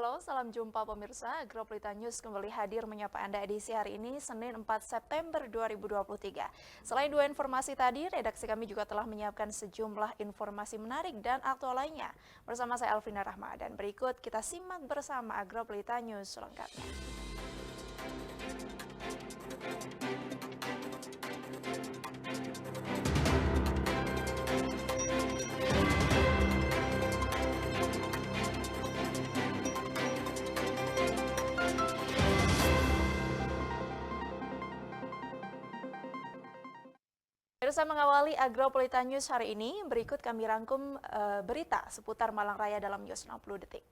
Halo, salam jumpa pemirsa. Agropelita News kembali hadir menyapa Anda edisi hari ini, Senin 4 September 2023. Selain dua informasi tadi, redaksi kami juga telah menyiapkan sejumlah informasi menarik dan aktual lainnya. Bersama saya Alvina Rahma, dan berikut kita simak bersama Agropelita News selengkapnya. Pemirsa, mengawali Agropelita News hari ini, berikut kami rangkum berita seputar Malang Raya dalam News 60 Detik.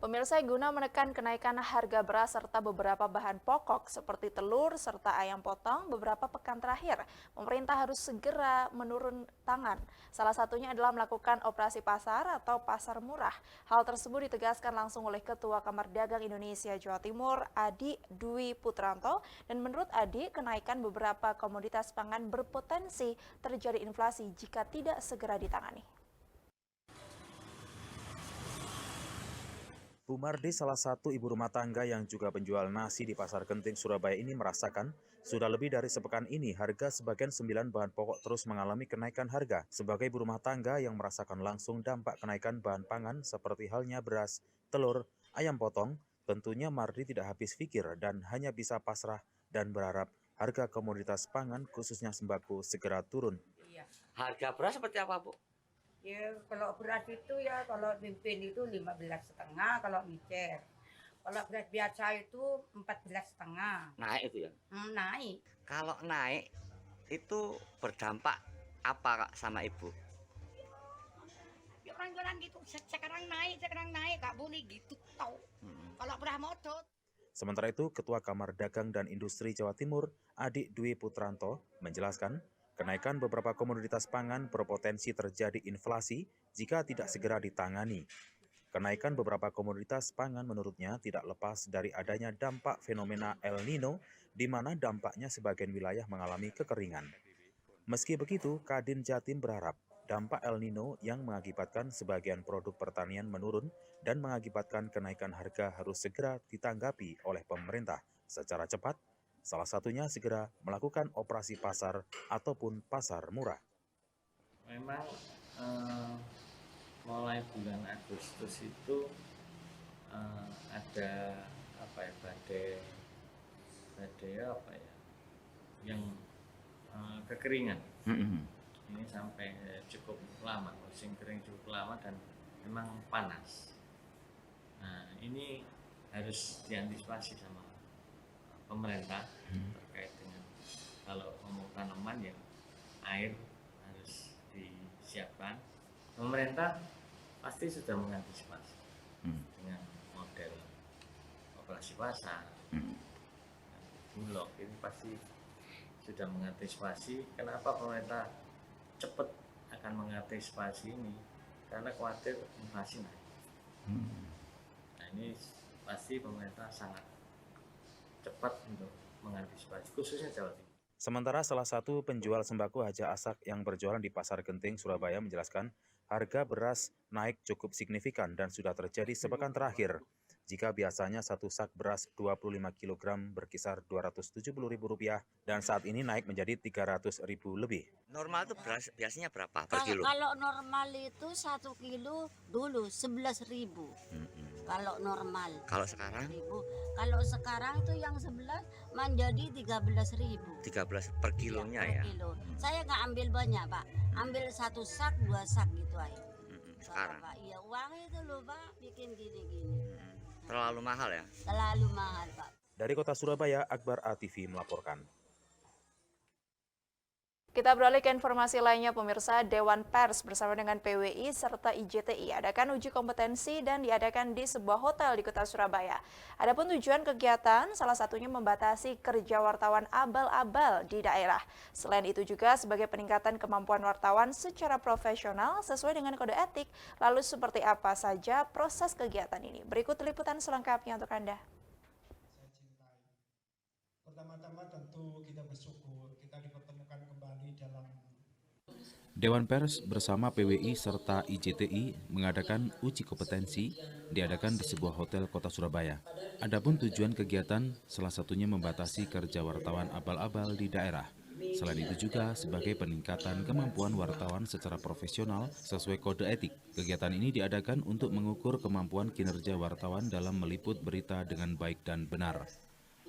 Pemirsa, guna menekan kenaikan harga beras serta beberapa bahan pokok seperti telur serta ayam potong beberapa pekan terakhir, pemerintah harus segera menurun tangan. Salah satunya adalah melakukan operasi pasar atau pasar murah. Hal tersebut ditegaskan langsung oleh Ketua Kamar Dagang Indonesia Jawa Timur, Adi Dwi Putranto, dan menurut Adi, kenaikan beberapa komoditas pangan berpotensi terjadi inflasi jika tidak segera ditangani. Bu Mardi, salah satu ibu rumah tangga yang juga penjual nasi di Pasar Genting, Surabaya ini merasakan sudah lebih dari sepekan ini harga sebagian 9 bahan pokok terus mengalami kenaikan harga. Sebagai ibu rumah tangga yang merasakan langsung dampak kenaikan bahan pangan seperti halnya beras, telur, ayam potong, tentunya Mardi tidak habis pikir dan hanya bisa pasrah dan berharap harga komoditas pangan khususnya sembako segera turun. Iya. Harga beras seperti apa, Bu? Ya, kalau beras itu ya kalau pimpin itu 15,5 kalau micet. Kalau beras biasa itu 14,5. Naik itu ya? Naik. Kalau naik itu berdampak apa Kak sama Ibu? Ya orang jualan gitu, sekarang naik, Kak boleh gitu tahu. Kalau beras modal. Sementara itu, Ketua Kamar Dagang dan Industri Jawa Timur, Adi Dwi Putranto, menjelaskan kenaikan beberapa komoditas pangan berpotensi terjadi inflasi jika tidak segera ditangani. Kenaikan beberapa komoditas pangan menurutnya tidak lepas dari adanya dampak fenomena El Nino, di mana dampaknya sebagian wilayah mengalami kekeringan. Meski begitu, Kadin Jatim berharap dampak El Nino yang mengakibatkan sebagian produk pertanian menurun dan mengakibatkan kenaikan harga harus segera ditanggapi oleh pemerintah secara cepat, salah satunya segera melakukan operasi pasar ataupun pasar murah. Memang mulai bulan Agustus itu ada badai apa ya yang kekeringan. Ini sampai cukup lama, musim kering cukup lama dan memang panas. Nah, ini harus diantisipasi sama pemerintah terkait dengan kalau mau tanaman ya air harus disiapkan. Pemerintah pasti sudah mengantisipasi dengan model operasi pasar, bulog ini pasti sudah mengantisipasi. Kenapa pemerintah cepat akan mengantisipasi ini? Karena khawatir inflasi naik. Nah, ini pasti pemerintah sangat cepat untuk mengantisipasi, khususnya Jawa Timur. Sementara salah satu penjual sembako Haja Asak yang berjualan di Pasar Genting, Surabaya menjelaskan harga beras naik cukup signifikan dan sudah terjadi sepekan terakhir. Jika biasanya satu sak beras 25 kg berkisar Rp270.000 dan saat ini naik menjadi Rp300.000 lebih. Normal tuh beras biasanya berapa per kilo? Kalau normal itu 1 kilo dulu 11.000. Kalau normal. Kalau sekarang? Kalau sekarang tuh yang 11 menjadi 13.000. 13 per kilonya per ya? Kilo. Saya nggak ambil banyak, Pak. Ambil 1 sak, 2 sak gitu aja. Sekarang? Pak, iya uang itu loh, Pak, bikin gini-gini. Terlalu mahal ya? Terlalu mahal, Pak. Dari kota Surabaya, Akbar ATV melaporkan. Kita beralih ke informasi lainnya, pemirsa. Dewan Pers bersama dengan PWI serta IJTI adakan uji kompetensi dan diadakan di sebuah hotel di kota Surabaya. Adapun tujuan kegiatan salah satunya membatasi kerja wartawan abal-abal di daerah. Selain itu juga sebagai peningkatan kemampuan wartawan secara profesional sesuai dengan kode etik. Lalu seperti apa saja proses kegiatan ini? Berikut liputan selengkapnya untuk Anda. Pertama-tama tentu kita bersyukur kita dipertemukan kembali dalam Dewan Pers bersama PWI serta IJTI mengadakan uji kompetensi diadakan di sebuah hotel kota Surabaya. Adapun tujuan kegiatan salah satunya membatasi kerja wartawan abal-abal di daerah. Selain itu juga sebagai peningkatan kemampuan wartawan secara profesional sesuai kode etik. Kegiatan ini diadakan untuk mengukur kemampuan kinerja wartawan dalam meliput berita dengan baik dan benar.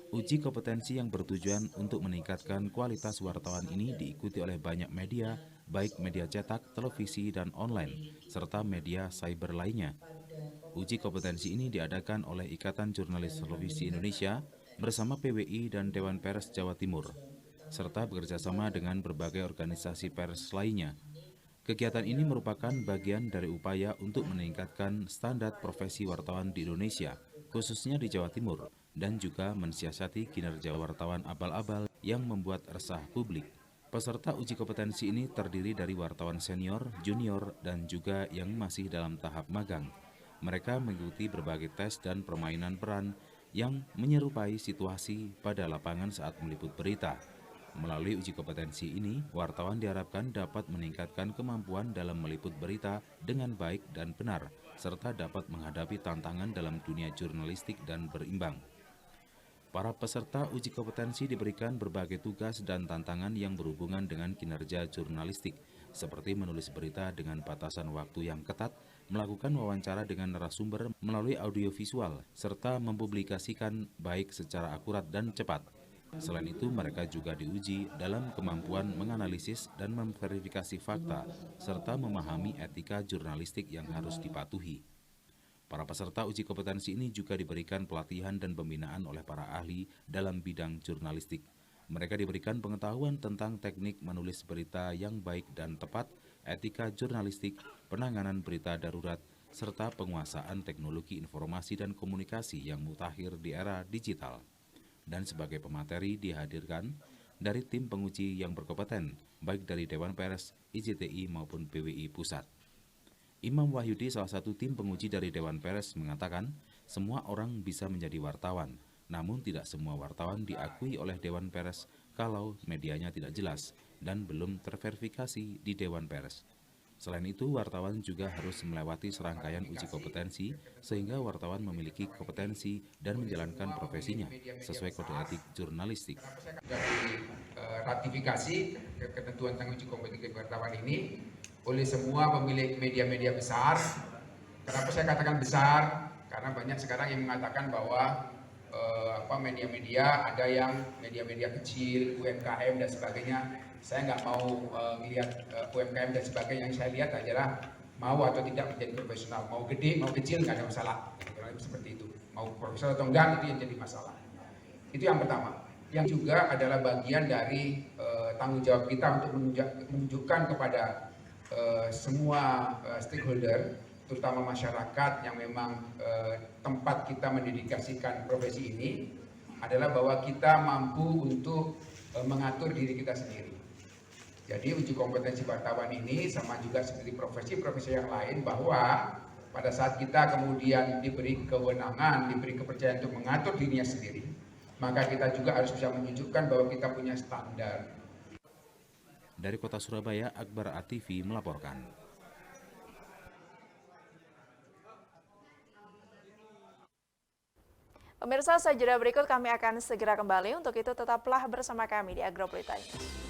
Uji kompetensi yang bertujuan untuk meningkatkan kualitas wartawan ini diikuti oleh banyak media, baik media cetak, televisi, dan online, serta media cyber lainnya. Uji kompetensi ini diadakan oleh Ikatan Jurnalis Televisi Indonesia bersama PWI dan Dewan Pers Jawa Timur, serta bekerjasama dengan berbagai organisasi pers lainnya. Kegiatan ini merupakan bagian dari upaya untuk meningkatkan standar profesi wartawan di Indonesia, khususnya di Jawa Timur, dan juga mensiasati kinerja wartawan abal-abal yang membuat resah publik. Peserta uji kompetensi ini terdiri dari wartawan senior, junior, dan juga yang masih dalam tahap magang. Mereka mengikuti berbagai tes dan permainan peran yang menyerupai situasi pada lapangan saat meliput berita. Melalui uji kompetensi ini, wartawan diharapkan dapat meningkatkan kemampuan dalam meliput berita dengan baik dan benar, serta dapat menghadapi tantangan dalam dunia jurnalistik dan berimbang. Para peserta uji kompetensi diberikan berbagai tugas dan tantangan yang berhubungan dengan kinerja jurnalistik, seperti menulis berita dengan batasan waktu yang ketat, melakukan wawancara dengan narasumber melalui audiovisual, serta mempublikasikan baik secara akurat dan cepat. Selain itu, mereka juga diuji dalam kemampuan menganalisis dan memverifikasi fakta, serta memahami etika jurnalistik yang harus dipatuhi. Para peserta uji kompetensi ini juga diberikan pelatihan dan pembinaan oleh para ahli dalam bidang jurnalistik. Mereka diberikan pengetahuan tentang teknik menulis berita yang baik dan tepat, etika jurnalistik, penanganan berita darurat, serta penguasaan teknologi informasi dan komunikasi yang mutakhir di era digital. Dan sebagai pemateri dihadirkan dari tim penguji yang berkompeten, baik dari Dewan Pers, IJTI maupun PWI Pusat. Imam Wahyudi, salah satu tim penguji dari Dewan Pers, mengatakan semua orang bisa menjadi wartawan, namun tidak semua wartawan diakui oleh Dewan Pers kalau medianya tidak jelas dan belum terverifikasi di Dewan Pers. Selain itu, wartawan juga harus melewati serangkaian uji kompetensi sehingga wartawan memiliki kompetensi dan menjalankan profesinya sesuai kode etik jurnalistik. Dari ratifikasi ketentuan tentang uji kompetensi wartawan ini oleh semua pemilik media-media besar. Kenapa saya katakan besar? Karena banyak sekarang yang mengatakan bahwa media-media, ada yang media-media kecil, UMKM dan sebagainya. Saya nggak mau melihat UMKM dan sebagainya. Yang saya lihat adalah mau atau tidak menjadi profesional, mau gede, mau kecil nggak ada masalah. Kurang lebih seperti itu. Mau profesional atau enggak itu yang jadi masalah. Itu yang pertama. Yang juga adalah bagian dari tanggung jawab kita untuk menunjukkan kepada semua stakeholder, terutama masyarakat yang memang tempat kita mendedikasikan profesi ini, adalah bahwa kita mampu untuk mengatur diri kita sendiri. Jadi uji kompetensi wartawan ini sama juga seperti profesi-profesi yang lain, bahwa pada saat kita kemudian diberi kewenangan, diberi kepercayaan untuk mengatur dirinya sendiri, maka kita juga harus bisa menunjukkan bahwa kita punya standar. Dari Kota Surabaya, Akbar ATV melaporkan. Pemirsa, saja berikut kami akan segera kembali. Untuk itu tetaplah bersama kami di Agroberita News.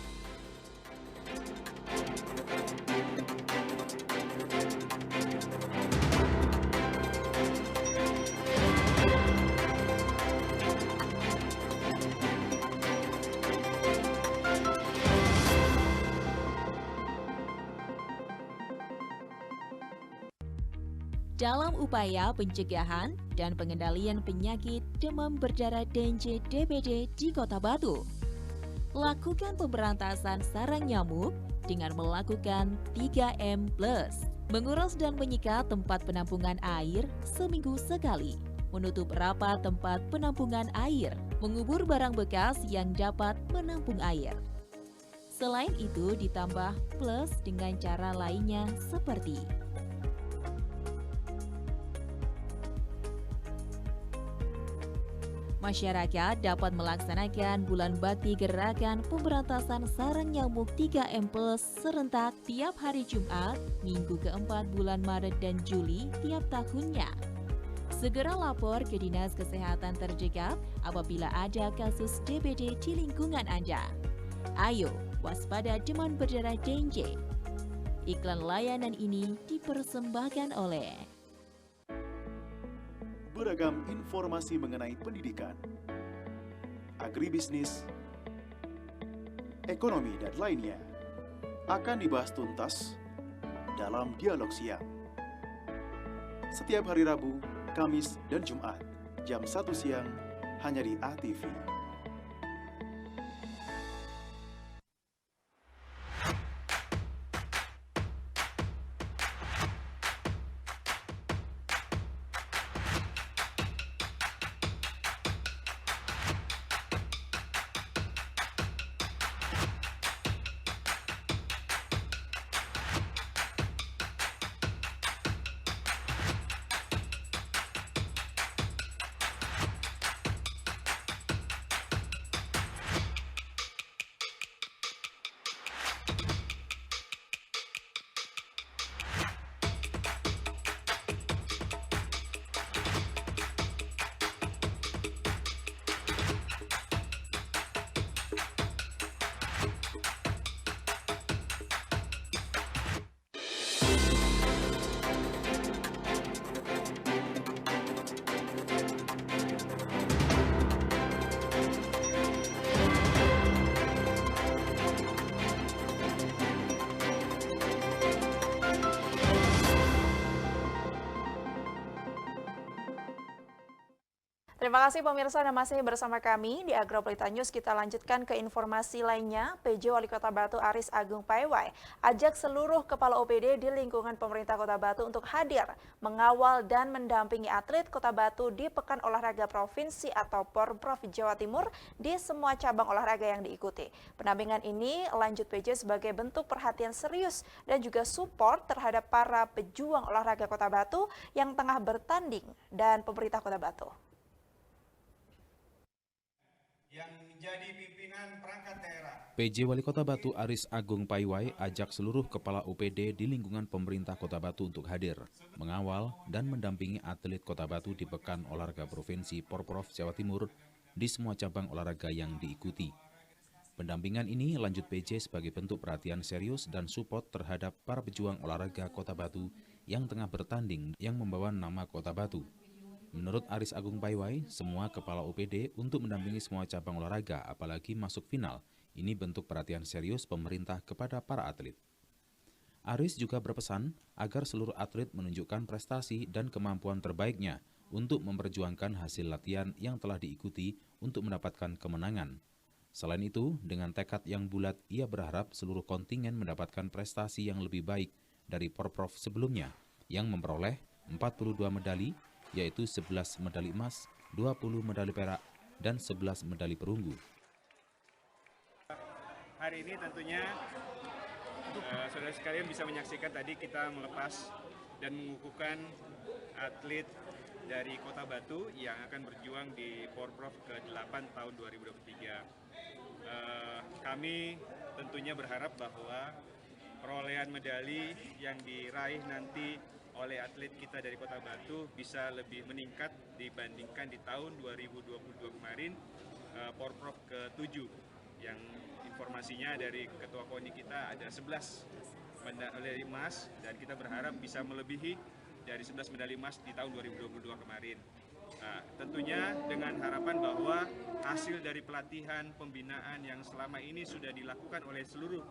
Dalam upaya pencegahan dan pengendalian penyakit demam berdarah DNJ DBD di Kota Batu, lakukan pemberantasan sarang nyamuk dengan melakukan 3M+, menguras dan menyikat tempat penampungan air seminggu sekali, menutup rapat tempat penampungan air, mengubur barang bekas yang dapat menampung air. Selain itu ditambah plus dengan cara lainnya seperti masyarakat dapat melaksanakan bulan bakti gerakan pemberantasan sarang nyamuk 3M+ serentak tiap hari Jumat, minggu keempat bulan Maret dan Juli tiap tahunnya. Segera lapor ke Dinas Kesehatan terdekat apabila ada kasus DBD di lingkungan Anda. Ayo, waspada demam berdarah DNJ. Iklan layanan ini dipersembahkan oleh beragam informasi mengenai pendidikan, agribisnis, ekonomi, dan lainnya akan dibahas tuntas dalam Dialog Siang. Setiap hari Rabu, Kamis, dan Jumat, jam 1 siang, hanya di ATV. Terima kasih pemirsa Anda masih bersama kami di Agroberita News. Kita lanjutkan ke informasi lainnya. PJ Wali Kota Batu Aris Agung Paiwai ajak seluruh kepala OPD di lingkungan pemerintah Kota Batu untuk hadir, mengawal dan mendampingi atlet Kota Batu di Pekan Olahraga Provinsi atau Porprov Jawa Timur di semua cabang olahraga yang diikuti. Pendampingan ini lanjut PJ sebagai bentuk perhatian serius dan juga support terhadap para pejuang olahraga Kota Batu yang tengah bertanding dan pemerintah Kota Batu. Yang menjadi pimpinan perangkat daerah. PJ Wali Kota Batu Aris Agung Paiwai ajak seluruh kepala OPD di lingkungan pemerintah Kota Batu untuk hadir, mengawal dan mendampingi atlet Kota Batu di Pekan Olahraga Provinsi Porprov Jawa Timur di semua cabang olahraga yang diikuti. Pendampingan ini lanjut PJ sebagai bentuk perhatian serius dan support terhadap para pejuang olahraga Kota Batu yang tengah bertanding yang membawa nama Kota Batu. Menurut Aris Agung Paiwai, semua kepala OPD untuk mendampingi semua cabang olahraga, apalagi masuk final. Ini bentuk perhatian serius pemerintah kepada para atlet. Aris juga berpesan agar seluruh atlet menunjukkan prestasi dan kemampuan terbaiknya untuk memperjuangkan hasil latihan yang telah diikuti untuk mendapatkan kemenangan. Selain itu, dengan tekad yang bulat, ia berharap seluruh kontingen mendapatkan prestasi yang lebih baik dari Porprov sebelumnya yang memperoleh 42 medali, yaitu 11 medali emas, 20 medali perak, dan 11 medali perunggu. Hari ini tentunya saudara sekalian bisa menyaksikan tadi kita melepas dan mengukuhkan atlet dari Kota Batu yang akan berjuang di Porprov ke-8 tahun 2023. Kami tentunya berharap bahwa perolehan medali yang diraih nanti oleh atlet kita dari Kota Batu bisa lebih meningkat dibandingkan di tahun 2022 kemarin, Porprov ke-7 yang informasinya dari Ketua KONI kita ada 11 medali emas dan kita berharap bisa melebihi dari 11 medali emas di tahun 2022 kemarin. Nah, tentunya dengan harapan bahwa hasil dari pelatihan pembinaan yang selama ini sudah dilakukan oleh seluruh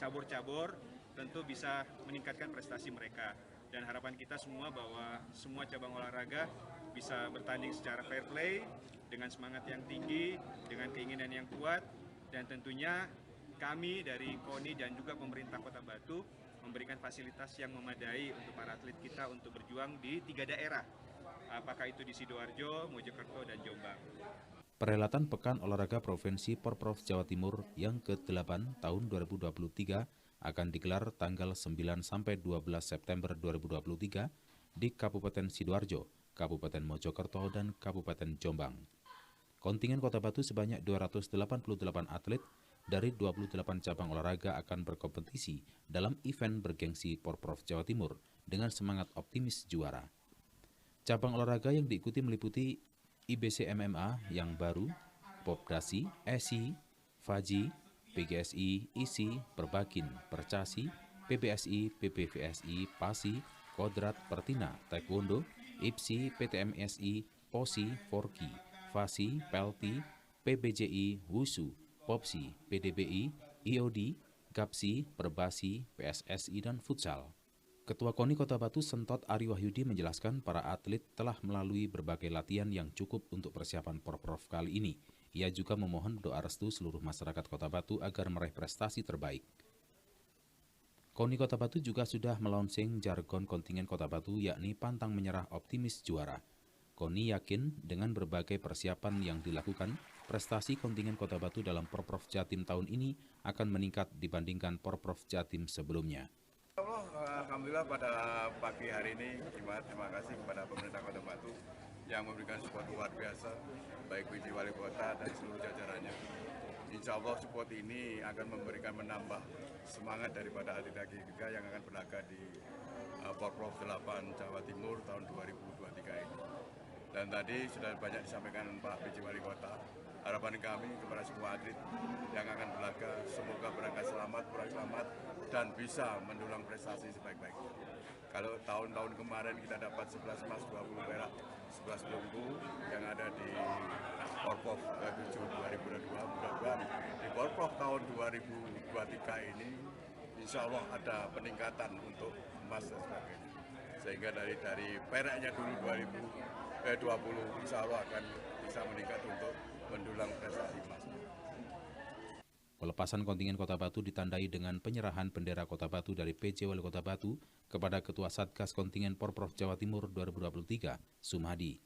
cabur-cabur tentu bisa meningkatkan prestasi mereka. Dan harapan kita semua bahwa semua cabang olahraga bisa bertanding secara fair play, dengan semangat yang tinggi, dengan keinginan yang kuat, dan tentunya kami dari KONI dan juga pemerintah Kota Batu memberikan fasilitas yang memadai untuk para atlet kita untuk berjuang di 3 daerah, apakah itu di Sidoarjo, Mojokerto, dan Jombang. Perhelatan Pekan Olahraga Provinsi Porprov Jawa Timur yang ke-8 tahun 2023 akan digelar tanggal 9 sampai 12 September 2023 di Kabupaten Sidoarjo, Kabupaten Mojokerto, dan Kabupaten Jombang. Kontingen Kota Batu sebanyak 288 atlet dari 28 cabang olahraga akan berkompetisi dalam event bergengsi Porprov Jawa Timur dengan semangat optimis juara. Cabang olahraga yang diikuti meliputi IBC MMA yang baru, Popdasi, ESI, FAJI, PGSI, ISI, Perbakin, Percasi, PBSI, PPVSI, PASI, Kodrat, Pertina, Taekwondo, IPSI, PTMSI, POSI, Forki, FASI, PELTI, PBJI, WUSU, POPSI, PDBI, IOD, GAPSI, Perbasi, PSSI, dan Futsal. Ketua KONI Kota Batu Sentot Ari Wahyudi menjelaskan para atlet telah melalui berbagai latihan yang cukup untuk persiapan Porprov kali ini. Ia juga memohon doa restu seluruh masyarakat Kota Batu agar meraih prestasi terbaik. KONI Kota Batu juga sudah melaunching jargon kontingen Kota Batu yakni pantang menyerah optimis juara. KONI yakin dengan berbagai persiapan yang dilakukan, prestasi kontingen Kota Batu dalam Porprov Jatim tahun ini akan meningkat dibandingkan Porprov Jatim sebelumnya. Alhamdulillah pada pagi hari ini terima kasih kepada pemerintah Kota Batu yang memberikan support luar biasa, baik PJ Wali Kota dan seluruh jajarannya. Insya Allah support ini akan menambah semangat daripada atlet-atlet kita yang akan berlaga di Porprov 8 Jawa Timur tahun 2023 ini. Dan tadi sudah banyak disampaikan Pak PJ Wali Kota, harapan kami kepada semua atlet yang akan berlaga semoga berangkat selamat, pulang selamat, dan bisa mendulang prestasi sebaik-baiknya. Kalau tahun-tahun kemarin kita dapat 11 emas, 20 perak, 11 perunggu yang ada di Porprov 7 2022, mudah-mudahan di Porprov tahun 2023 ini insya Allah ada peningkatan untuk emas dan sebagainya. Sehingga dari peraknya dulu 2020 insya Allah akan bisa meningkat untuk mendulang prestasi emas. Pelepasan kontingen Kota Batu ditandai dengan penyerahan bendera Kota Batu dari PJ Wali Kota Batu kepada Ketua Satgas Kontingen Porprov Jawa Timur 2023, Sumadi.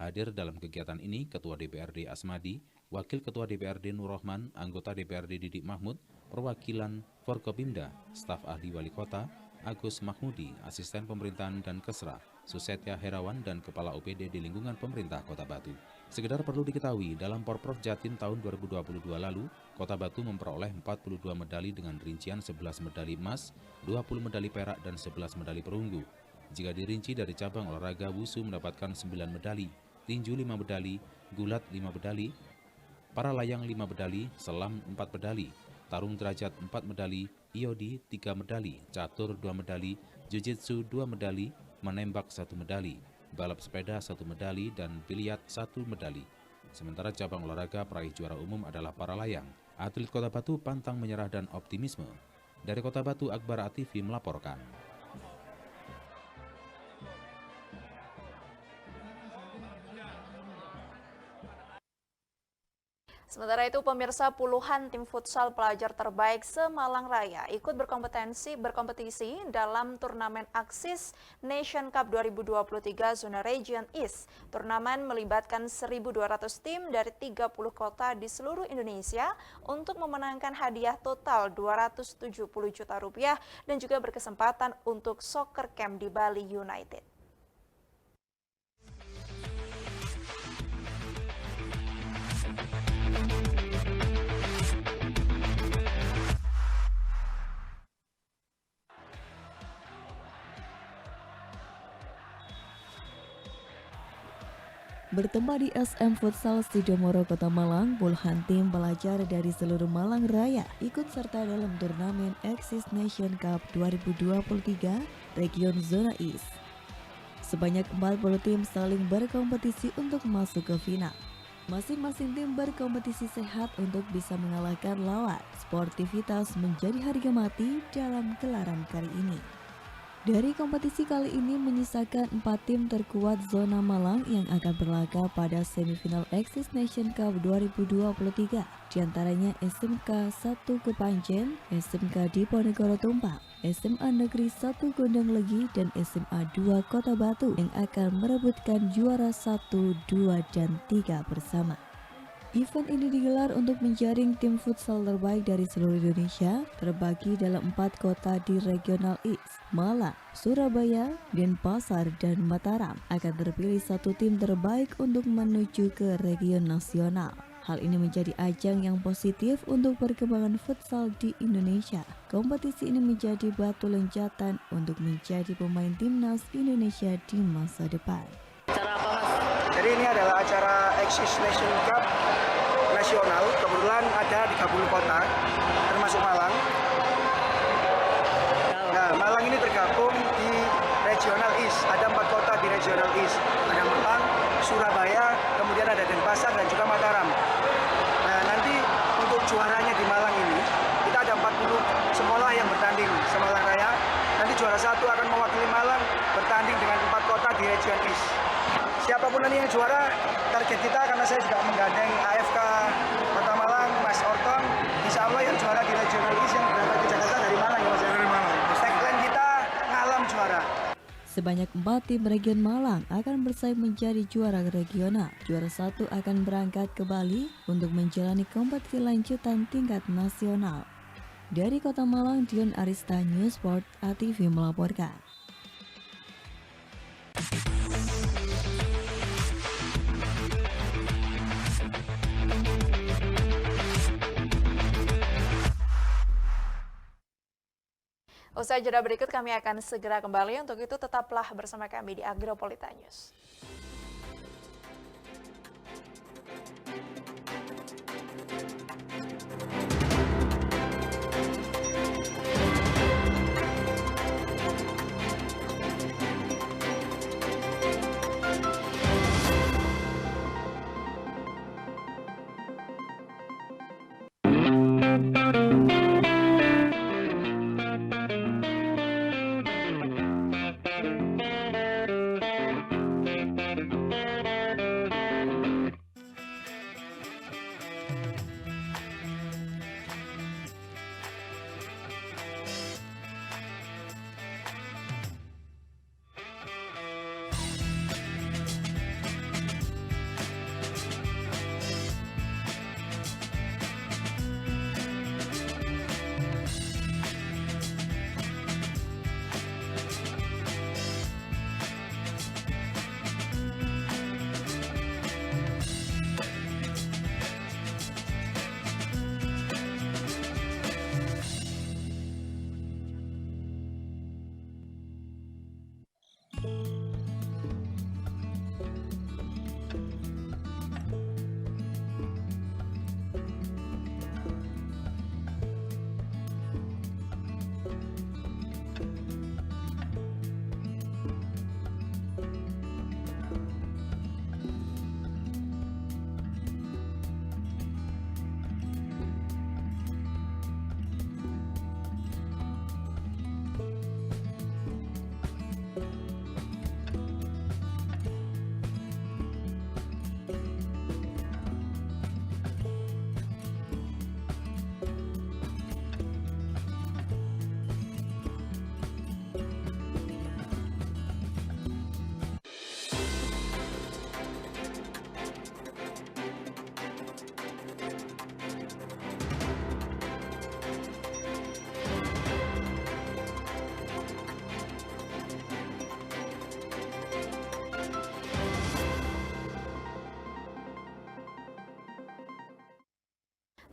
Hadir dalam kegiatan ini Ketua DPRD Asmadi, Wakil Ketua DPRD Nur Rahman, anggota DPRD Didik Mahmud, perwakilan Forkopimda, staf ahli Wali Kota, Agus Mahmudi, asisten pemerintahan dan Kesra, Susetya Herawan, dan Kepala OPD di lingkungan pemerintah Kota Batu. Sekedar perlu diketahui, dalam Porprov Jatim tahun 2022 lalu, Kota Batu memperoleh 42 medali dengan rincian 11 medali emas, 20 medali perak, dan 11 medali perunggu. Jika dirinci dari cabang olahraga WUSU mendapatkan 9 medali, tinju 5 medali, gulat 5 medali, para layang 5 medali, selam 4 medali, tarung derajat 4 medali, IOD 3 medali, catur 2 medali, jujitsu 2 medali, menembak 1 medali, balap sepeda 1 medali, dan biliar 1 medali. Sementara cabang olahraga peraih juara umum adalah para layang. Atlet Kota Batu pantang menyerah dan optimisme. Dari Kota Batu, Akbar Atifi melaporkan. Sementara itu, pemirsa, puluhan tim futsal pelajar terbaik se-Malang Raya ikut berkompetisi dalam turnamen Axis Nation Cup 2023 zona Region East. Turnamen melibatkan 1.200 tim dari 30 kota di seluruh Indonesia untuk memenangkan hadiah total Rp270 juta dan juga berkesempatan untuk soccer camp di Bali United. Bertempat di SM Futsal Sidomoro, Kota Malang, puluhan tim pelajar dari seluruh Malang Raya ikut serta dalam turnamen Axis Nation Cup 2023 Region Zona East. Sebanyak 40 tim saling berkompetisi untuk masuk ke final. Masing-masing tim berkompetisi sehat untuk bisa mengalahkan lawan. Sportivitas menjadi harga mati dalam gelaran kali ini. Dari kompetisi kali ini menyisakan 4 tim terkuat zona Malang yang akan berlaga pada semifinal Axis Nation Cup 2023. Di antaranya SMK 1 Kepanjen, SMK Diponegoro Tumpang, SMA Negeri 1 Gondang Legi, dan SMA 2 Kota Batu yang akan merebutkan juara 1, 2, dan 3 bersama. Event ini digelar untuk menjaring tim futsal terbaik dari seluruh Indonesia, terbagi dalam 4 kota di Regional East, Malang, Surabaya, Denpasar, dan Mataram. Akan terpilih 1 tim terbaik untuk menuju ke region nasional. Hal ini menjadi ajang yang positif untuk perkembangan futsal di Indonesia. Kompetisi ini menjadi batu loncatan untuk menjadi pemain timnas Indonesia di masa depan. Jadi ini adalah acara Axis Nation Cup nasional, kebetulan ada di 30 kota, termasuk Malang. Nah, Malang ini tergabung di Regional East, ada 4 kota di Regional East. Ada Malang, Surabaya, kemudian ada Denpasar dan juga Mataram. Nah, nanti untuk juaranya di Malang ini, kita ada 40 sekolah yang bertanding se-Malang Raya. Nanti juara 1 akan mewakili Malang bertanding dengan 4 kota di Region East. Siapapun nanti yang juara, target kita karena saya juga menggandeng AFK Kota Malang, Mas Orton, insya Allah yang juara di Regional East yang berangkat ke Jakarta dari Malang ya Mas. Dari Malang. Tagline kita ngalam juara. Sebanyak 4 tim region Malang akan bersaing menjadi juara regional. Juara 1 akan berangkat ke Bali untuk menjalani kompetisi lanjutan tingkat nasional. Dari Kota Malang, Dion Arista, Newsport ATV melaporkan. Usai jeda berikut kami akan segera kembali. Untuk itu tetaplah bersama kami di Agropolita News.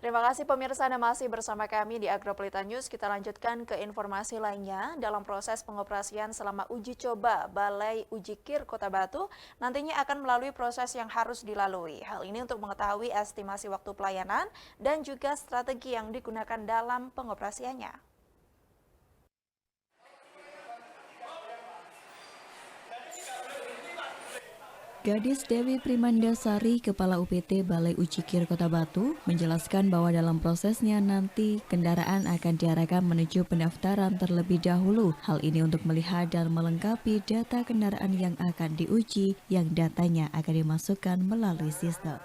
Terima kasih pemirsa Anda masih bersama kami di Agropelita News. Kita lanjutkan ke informasi lainnya. Dalam proses pengoperasian selama uji coba Balai Uji KIR Kota Batu, nantinya akan melalui proses yang harus dilalui. Hal ini untuk mengetahui estimasi waktu pelayanan dan juga strategi yang digunakan dalam pengoperasiannya. Gadis Dewi Primandasari, Kepala UPT Balai Uji KIR Kota Batu, menjelaskan bahwa dalam prosesnya nanti kendaraan akan diarahkan menuju pendaftaran terlebih dahulu. Hal ini untuk melihat dan melengkapi data kendaraan yang akan diuji, yang datanya akan dimasukkan melalui sistem.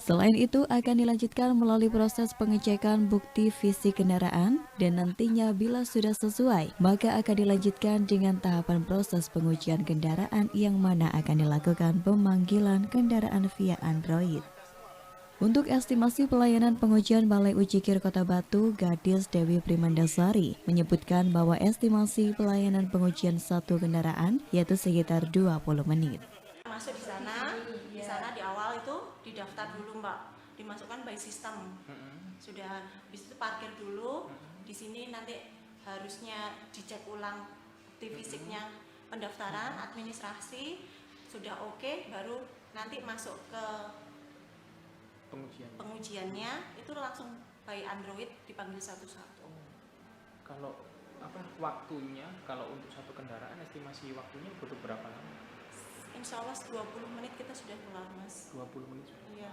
Selain itu akan dilanjutkan melalui proses pengecekan bukti fisik kendaraan dan nantinya bila sudah sesuai, maka akan dilanjutkan dengan tahapan proses pengujian kendaraan yang mana akan dilakukan pemanggilan kendaraan via Android. Untuk estimasi pelayanan pengujian Balai Uji KIR Kota Batu, Gadis Dewi Primandasari menyebutkan bahwa estimasi pelayanan pengujian satu kendaraan yaitu sekitar 20 menit. Masuk di sana di awal itu didaftar dulu Mbak, dimasukkan by system. Sudah habis itu parkir dulu, di sini nanti harusnya dicek ulang bukti fisiknya, pendaftaran, administrasi, sudah oke, baru nanti masuk ke pengujiannya, itu langsung by Android dipanggil satu-satu. Kalau waktunya, kalau untuk satu kendaraan estimasi waktunya butuh berapa lama? Insya Allah 20 menit kita sudah kelar Mas. 20 menit sudah? Iya.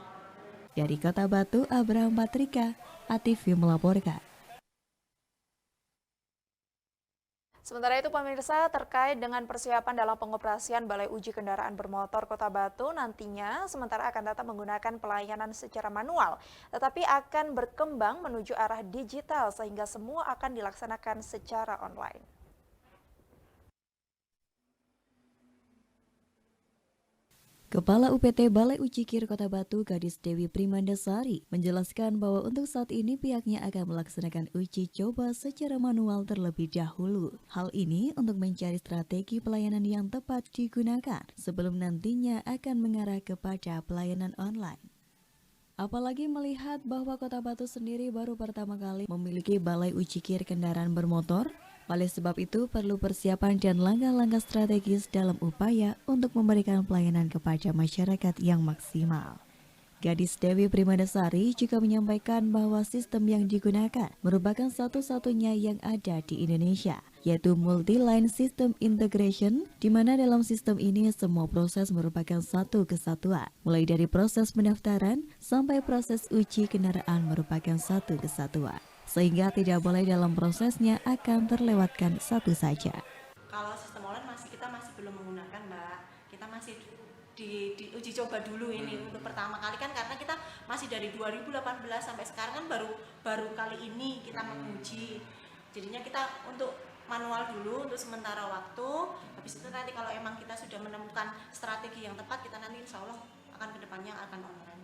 Dari Kota Batu, Abraham Patrika, ATV melaporkan. Sementara itu pemirsa, terkait dengan persiapan dalam pengoperasian Balai Uji Kendaraan Bermotor Kota Batu nantinya sementara akan tetap menggunakan pelayanan secara manual, tetapi akan berkembang menuju arah digital sehingga semua akan dilaksanakan secara online. Kepala UPT Balai Uji KIR Kota Batu, Gadis Dewi Primandasari, menjelaskan bahwa untuk saat ini pihaknya akan melaksanakan uji coba secara manual terlebih dahulu. Hal ini untuk mencari strategi pelayanan yang tepat digunakan sebelum nantinya akan mengarah kepada pelayanan online. Apalagi melihat bahwa Kota Batu sendiri baru pertama kali memiliki Balai Uji KIR kendaraan bermotor, oleh sebab itu perlu persiapan dan langkah-langkah strategis dalam upaya untuk memberikan pelayanan kepada masyarakat yang maksimal. Gadis Dewi Primandasari juga menyampaikan bahwa sistem yang digunakan merupakan satu-satunya yang ada di Indonesia, yaitu Multi-Line System Integration, di mana dalam sistem ini semua proses merupakan satu kesatuan, mulai dari proses pendaftaran sampai proses uji kendaraan merupakan satu kesatuan, sehingga tidak boleh dalam prosesnya akan terlewatkan satu saja. Kalau sistem online kita masih belum menggunakan Mbak, kita masih di uji coba dulu ini untuk pertama kali kan, karena kita masih dari 2018 sampai sekarang kan baru kali ini kita menguji. Jadinya kita untuk manual dulu untuk sementara waktu. Habis itu nanti kalau emang kita sudah menemukan strategi yang tepat, kita nanti insya Allah akan kedepannya akan online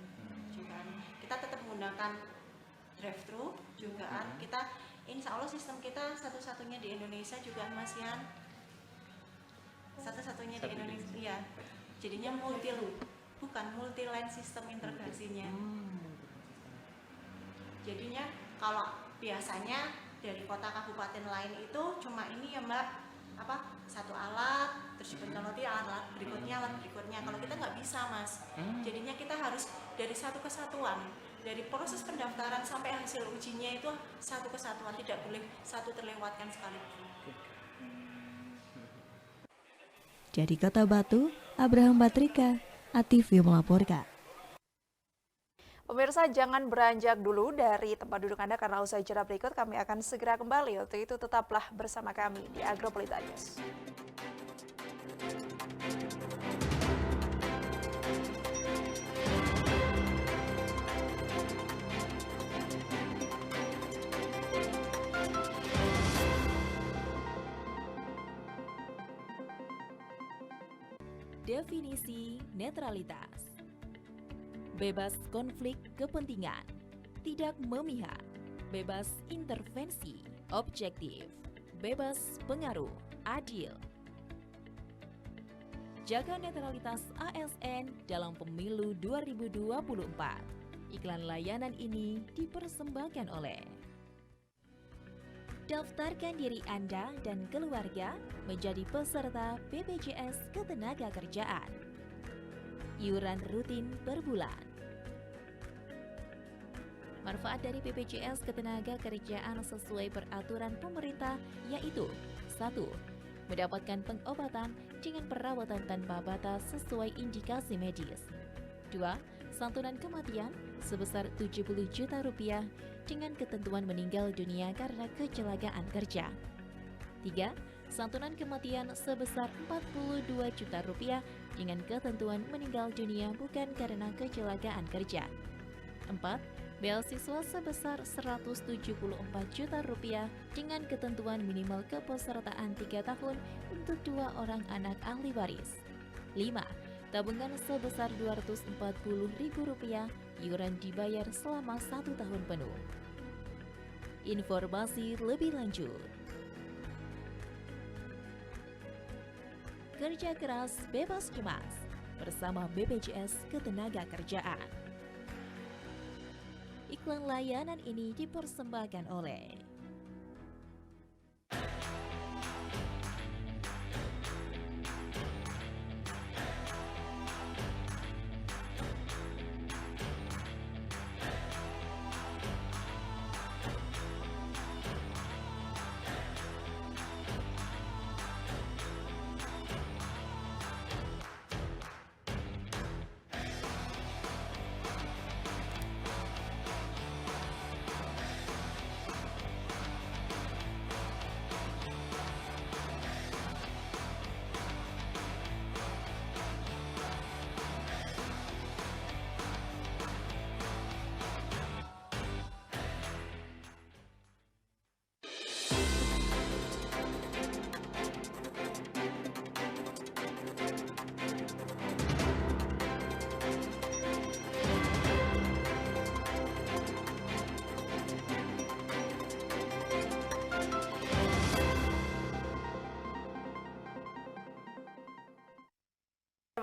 juga. Kita tetap menggunakan drive-thru juga kan. Kita insya Allah sistem kita satu-satunya di Indonesia juga Mas Yan. Satu-satunya di Indonesia. Ya. Jadinya multi-line sistem integrasinya. Jadinya kalau biasanya dari kota kabupaten lain itu cuma ini ya Mbak, satu alat, terus dipencolotin alat berikutnya. Kalau kita nggak bisa Mas. Jadinya kita harus dari satu kesatuan. Dari proses pendaftaran sampai hasil ujinya itu satu kesatuan, tidak boleh satu terlewatkan sekaligus. Dari Kota Batu, Abraham Patrika, ATV melaporkan. Pemirsa, jangan beranjak dulu dari tempat duduk Anda karena usai jeda berikut kami akan segera kembali. Untuk itu tetaplah bersama kami di Agropelita News. Definisi netralitas: bebas konflik kepentingan, tidak memihak, bebas intervensi, objektif, bebas pengaruh, adil. Jaga netralitas ASN dalam pemilu 2024. Iklan layanan ini dipersembahkan oleh daftarkan diri Anda dan keluarga menjadi peserta BPJS Ketenagakerjaan. Iuran rutin per bulan. Manfaat dari BPJS Ketenagakerjaan sesuai peraturan pemerintah yaitu 1. Mendapatkan pengobatan dengan perawatan tanpa batas sesuai indikasi medis. 2. Santunan kematian sebesar 70 juta rupiah dengan ketentuan meninggal dunia karena kecelakaan kerja. 3. Santunan kematian sebesar 42 juta rupiah dengan ketentuan meninggal dunia bukan karena kecelakaan kerja. 4. Beasiswa sebesar 174 juta rupiah dengan ketentuan minimal kepesertaan 3 tahun untuk 2 orang anak ahli waris. 5. Tabungan sebesar Rp240.000, iuran dibayar selama 1 tahun penuh. Informasi lebih lanjut. Kerja keras bebas cemas bersama BPJS Ketenagakerjaan. Iklan layanan ini dipersembahkan oleh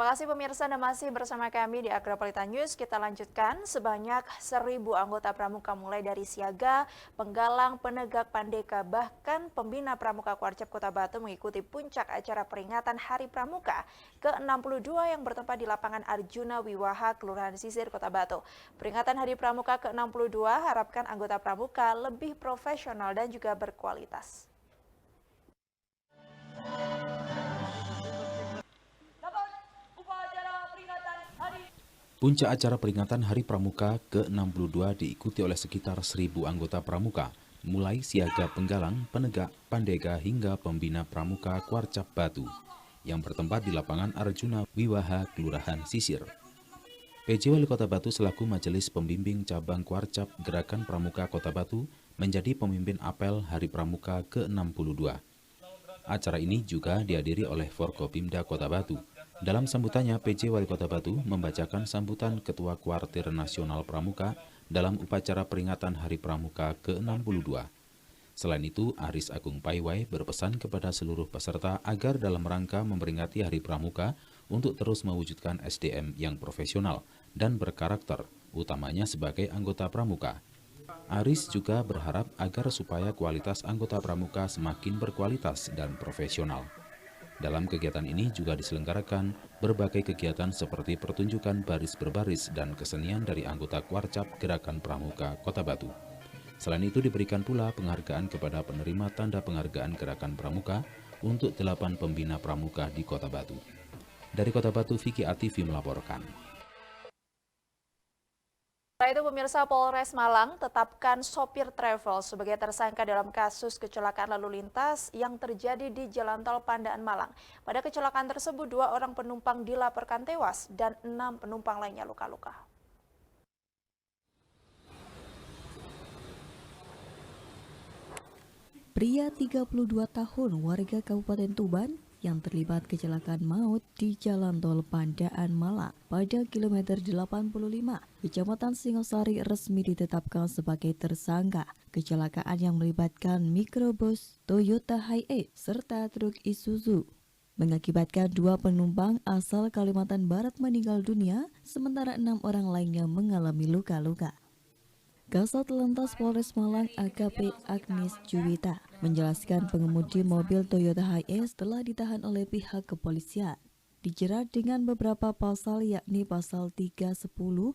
Terima kasih pemirsa, Anda masih bersama kami di Agropolitan News. Kita lanjutkan, sebanyak 1.000 anggota pramuka mulai dari siaga, penggalang, penegak, pandeka, bahkan pembina pramuka Kuarcap Kota Batu mengikuti puncak acara peringatan Hari Pramuka ke-62 yang bertempat di lapangan Arjuna Wiwaha, Kelurahan Sisir, Kota Batu. Peringatan Hari Pramuka ke-62 harapkan anggota pramuka lebih profesional dan juga berkualitas. Puncak acara peringatan Hari Pramuka ke-62 diikuti oleh sekitar 1.000 anggota pramuka, mulai siaga, penggalang, penegak, pandega hingga pembina pramuka Kuarcap Batu, yang bertempat di lapangan Arjuna Wiwaha, Kelurahan Sisir. PJ Wali Kota Batu selaku Majelis Pembimbing Cabang Kuarcap Gerakan Pramuka Kota Batu menjadi pemimpin apel Hari Pramuka ke-62. Acara ini juga dihadiri oleh Forkopimda Kota Batu. Dalam sambutannya, PJ Wali Kota Batu membacakan sambutan Ketua Kuartir Nasional Pramuka dalam upacara peringatan Hari Pramuka ke-62. Selain itu, Aris Agung Paiwai berpesan kepada seluruh peserta agar dalam rangka memperingati Hari Pramuka untuk terus mewujudkan SDM yang profesional dan berkarakter, utamanya sebagai anggota pramuka. Aris juga berharap agar supaya kualitas anggota pramuka semakin berkualitas dan profesional. Dalam kegiatan ini juga diselenggarakan berbagai kegiatan seperti pertunjukan baris berbaris dan kesenian dari anggota Kuarcap Gerakan Pramuka Kota Batu. Selain itu diberikan pula penghargaan kepada penerima tanda penghargaan Gerakan Pramuka untuk 8 pembina pramuka di Kota Batu. Dari Kota Batu, Vicky Ativi melaporkan. Setelah itu pemirsa, Polres Malang tetapkan sopir travel sebagai tersangka dalam kasus kecelakaan lalu lintas yang terjadi di Jalan Tol Pandaan Malang. Pada kecelakaan tersebut 2 orang penumpang dilaporkan tewas dan 6 penumpang lainnya luka-luka. Pria 32 tahun warga Kabupaten Tuban yang terlibat kecelakaan maut di Jalan Tol Pandaan Malang pada kilometer 85, Kecamatan Singosari resmi ditetapkan sebagai tersangka kecelakaan yang melibatkan mikrobus Toyota Hiace serta truk Isuzu. mengakibatkan 2 penumpang asal Kalimantan Barat meninggal dunia, sementara 6 orang lainnya mengalami luka-luka. Kasat Lantas Polres Malang AKP Agnes Juwita menjelaskan pengemudi mobil Toyota Hiace telah ditahan oleh pihak kepolisian. Dijerat dengan beberapa pasal yakni pasal 310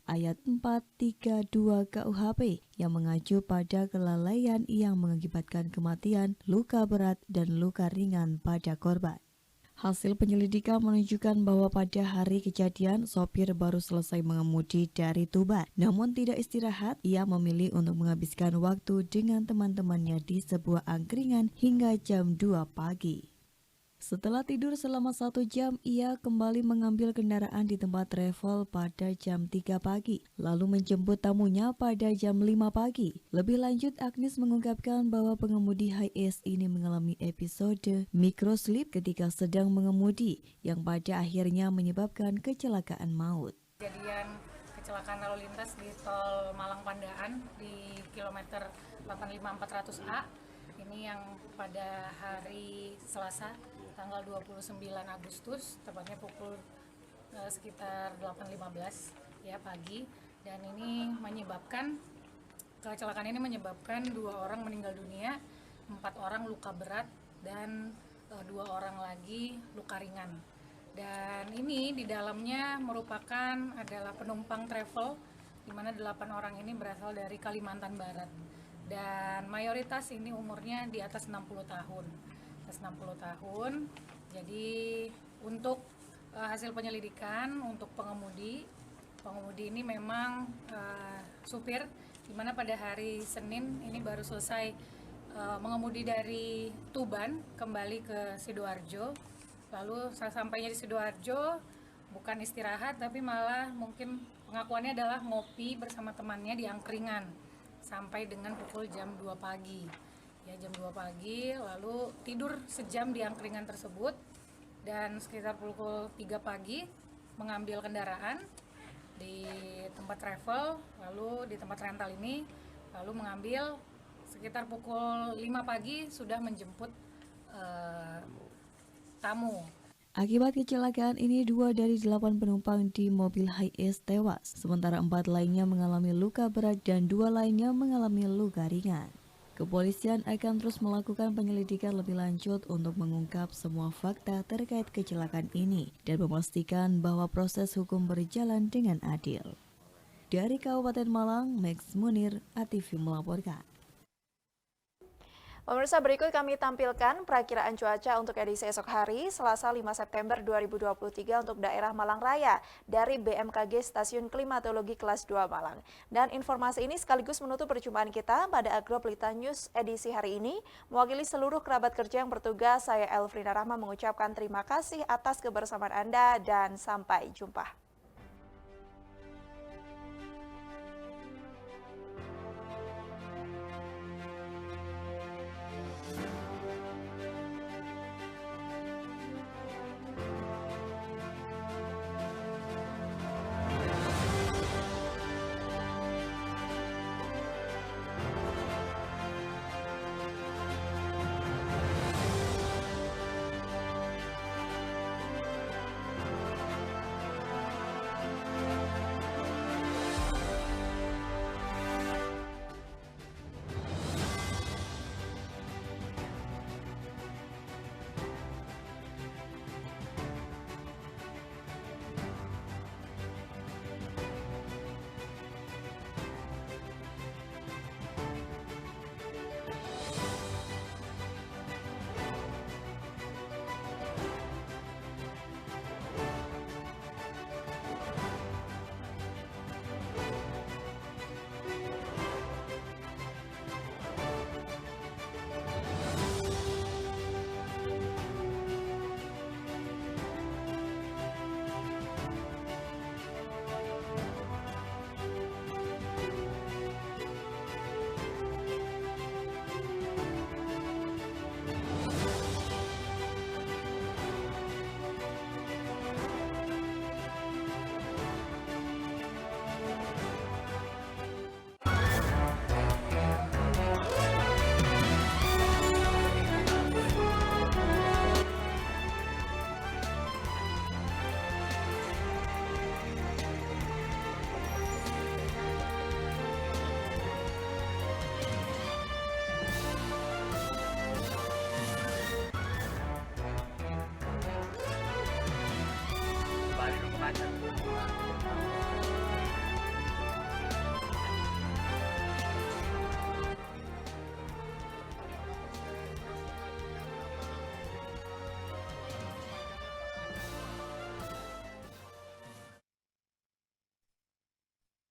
ayat 432 KUHP yang mengacu pada kelalaian yang mengakibatkan kematian, luka berat, dan luka ringan pada korban. Hasil penyelidikan menunjukkan bahwa pada hari kejadian, sopir baru selesai mengemudi dari Tuban. Namun tidak istirahat, ia memilih untuk menghabiskan waktu dengan teman-temannya di sebuah angkringan hingga jam 2 pagi. Setelah tidur selama 1 jam, ia kembali mengambil kendaraan di tempat travel pada jam 3 pagi, lalu menjemput tamunya pada jam 5 pagi. Lebih lanjut, Agnes mengungkapkan bahwa pengemudi Hiace ini mengalami episode microslip ketika sedang mengemudi, yang pada akhirnya menyebabkan kecelakaan maut. Kejadian kecelakaan lalu lintas di tol Malang Pandaan di kilometer 85400A, ini yang pada hari Selasa tanggal 29 Agustus, tepatnya pukul sekitar 8.15 ya pagi, dan ini menyebabkan kecelakaan ini menyebabkan 2 orang meninggal dunia, 4 orang luka berat, dan 2 orang lagi luka ringan. Dan ini di dalamnya merupakan adalah penumpang travel, di mana 8 orang ini berasal dari Kalimantan Barat, dan mayoritas ini umurnya di atas 60 tahun. 60 tahun. Jadi untuk hasil penyelidikan untuk pengemudi ini memang supir, di mana pada hari Senin ini baru selesai mengemudi dari Tuban kembali ke Sidoarjo. Lalu sampainya di Sidoarjo bukan istirahat, tapi malah mungkin pengakuannya adalah ngopi bersama temannya di angkringan sampai dengan pukul jam 2 pagi. Ya, jam 2 pagi, lalu tidur sejam di angkringan tersebut, dan sekitar pukul 3 pagi mengambil kendaraan di tempat travel, lalu di tempat rental ini, lalu mengambil sekitar pukul 5 pagi sudah menjemput tamu. Akibat kecelakaan ini, 2 dari 8 penumpang di mobil Hiace tewas, sementara 4 lainnya mengalami luka berat dan 2 lainnya mengalami luka ringan. Kepolisian akan terus melakukan penyelidikan lebih lanjut untuk mengungkap semua fakta terkait kecelakaan ini dan memastikan bahwa proses hukum berjalan dengan adil. Dari Kabupaten Malang, Max Munir, ATV melaporkan. Pemirsa, berikut kami tampilkan perakiraan cuaca untuk edisi esok hari, Selasa 5 September 2023 untuk daerah Malang Raya dari BMKG Stasiun Klimatologi Kelas 2 Malang. Dan informasi ini sekaligus menutup perjumpaan kita pada Agro Pelita News edisi hari ini. Mewakili seluruh kerabat kerja yang bertugas, saya Elfrina Rahma mengucapkan terima kasih atas kebersamaan Anda dan sampai jumpa. macet.